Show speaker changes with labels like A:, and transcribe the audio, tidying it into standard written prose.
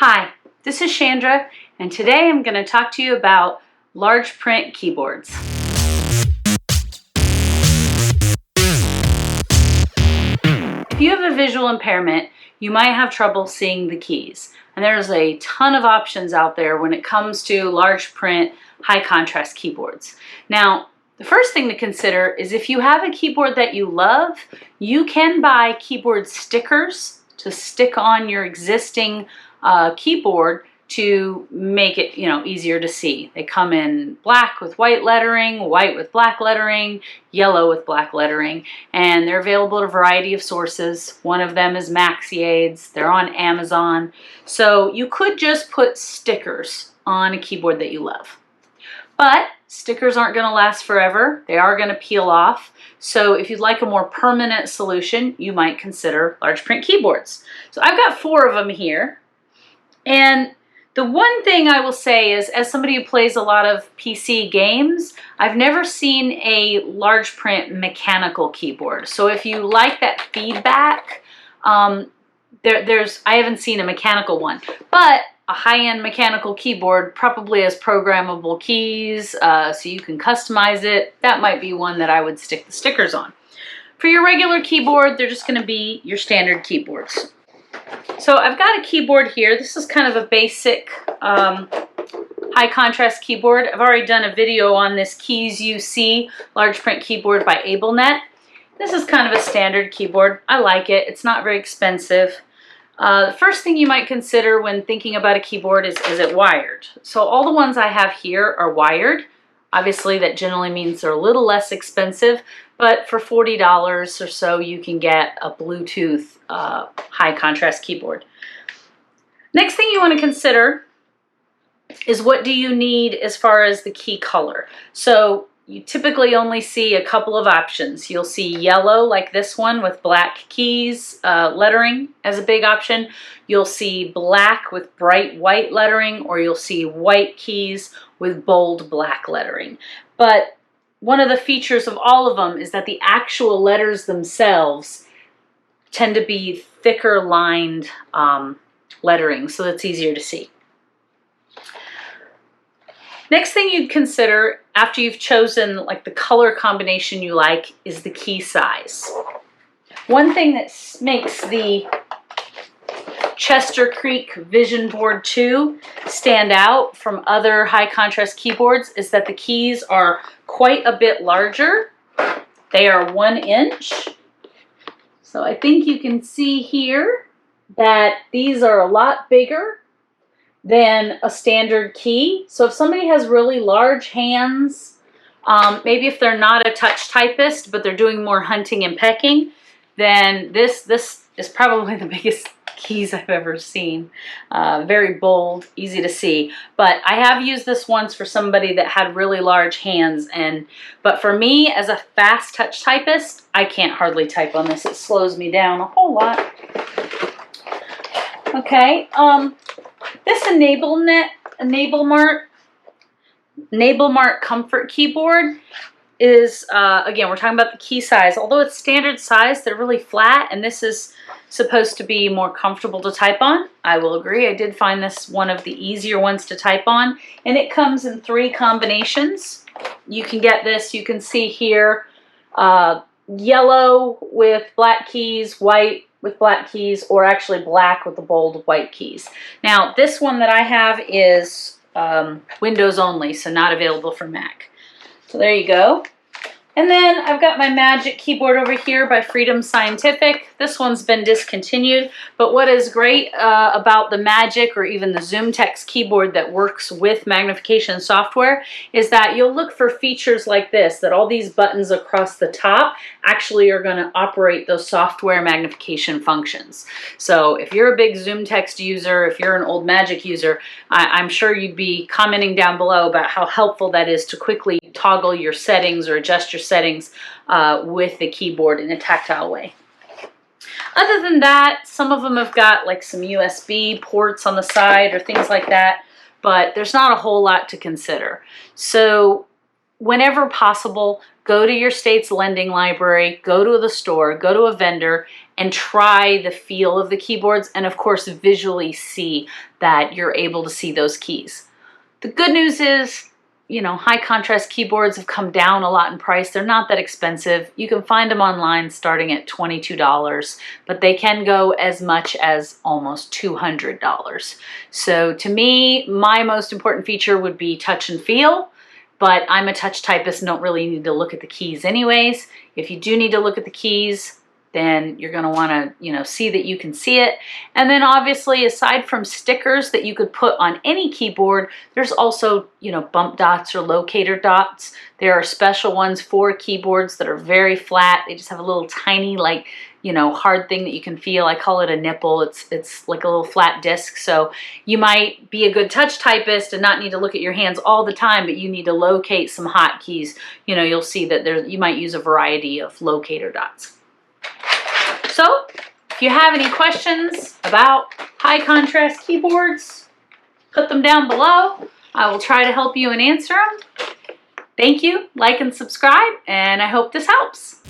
A: Hi, this is Chandra, and today I'm going to talk to you about large print keyboards. If you have a visual impairment, you might have trouble seeing the keys. And there's a ton of options out there when it comes to large print, high contrast keyboards. Now, the first thing to consider is if you have a keyboard that you love, you can buy keyboard stickers to stick on your existing keyboard to make it, easier to see. They come in black with white lettering, white with black lettering, yellow with black lettering, and they're available at a variety of sources. One of them is Maxiades. They're on Amazon. So you could just put stickers on a keyboard that you love. But stickers aren't going to last forever. They are going to peel off. So if you'd like a more permanent solution, you might consider large print keyboards. So I've got 4 of them here. And the one thing I will say is, as somebody who plays a lot of PC games, I've never seen a large print mechanical keyboard. So if you like that feedback, I haven't seen a mechanical one. But a high-end mechanical keyboard probably has programmable keys, so you can customize it. That might be one that I would stick the stickers on. For your regular keyboard, they're just going to be your standard keyboards. So I've got a keyboard here. This is kind of a basic high contrast keyboard. I've already done a video on this Keys UC large print keyboard by AbleNet. This is kind of a standard keyboard. I like it. It's not very expensive. The first thing you might consider when thinking about a keyboard is it wired? So all the ones I have here are wired. Obviously that generally means they're a little less expensive, but for $40 or so you can get a Bluetooth high contrast keyboard. Next thing you want to consider is, what do you need as far as the key color? So you typically only see a couple of options. You'll see yellow, like this one, with black keys, lettering as a big option. You'll see black with bright white lettering, or you'll see white keys with bold black lettering. But one of the features of all of them is that the actual letters themselves tend to be thicker lined lettering, so that's easier to see. Next thing you'd consider after you've chosen like the color combination you like is the key size. One thing that makes the Chester Creek Vision Board 2 stand out from other high contrast keyboards is that the keys are quite a bit larger. They are 1 inch. So I think you can see here that these are a lot bigger than a standard key. So if somebody has really large hands, maybe if they're not a touch typist, but they're doing more hunting and pecking, then this is probably the biggest keys I've ever seen. Very bold, easy to see. But I have used this once for somebody that had really large hands, but for me as a fast touch typist, I can't hardly type on this. It slows me down a whole lot. Okay, this Enablemart Comfort keyboard is, again, we're talking about the key size. Although it's standard size, they're really flat, and this is supposed to be more comfortable to type on. I will agree. I did find this one of the easier ones to type on, and it comes in 3 combinations. You can get this, you can see here, yellow with black keys, white with black keys, or actually black with the bold white keys. Now, this one that I have is Windows only, so not available for Mac. So there you go. And then I've got my Magic keyboard over here by Freedom Scientific. This one's been discontinued, but what is great about the Magic or even the ZoomText keyboard that works with magnification software is that you'll look for features like this, that all these buttons across the top actually are going to operate those software magnification functions. So if you're a big ZoomText user, if you're an old Magic user, I'm sure you'd be commenting down below about how helpful that is to quickly toggle your settings or adjust your settings with the keyboard in a tactile way. Other than that, some of them have got like some USB ports on the side or things like that, but there's not a whole lot to consider. So whenever possible, go to your state's lending library, go to the store, go to a vendor, and try the feel of the keyboards, and of course visually see that you're able to see those keys. The good news is, you know, high contrast keyboards have come down a lot in price. They're not that expensive. You can find them online starting at $22, but they can go as much as almost $200. So to me, my most important feature would be touch and feel, but I'm a touch typist and don't really need to look at the keys anyways. If you do need to look at the keys, then you're going to want to, you know, see that you can see it. And then obviously, aside from stickers that you could put on any keyboard, there's also, you know, bump dots or locator dots. There are special ones for keyboards that are very flat. They just have a little tiny, like, you know, hard thing that you can feel. I call it a nipple. It's like a little flat disc. So you might be a good touch typist and not need to look at your hands all the time, but you need to locate some hotkeys. You know, you'll see that you might use a variety of locator dots. So, if you have any questions about high contrast keyboards, put them down below. I will try to help you and answer them. Thank you, like and subscribe, and I hope this helps.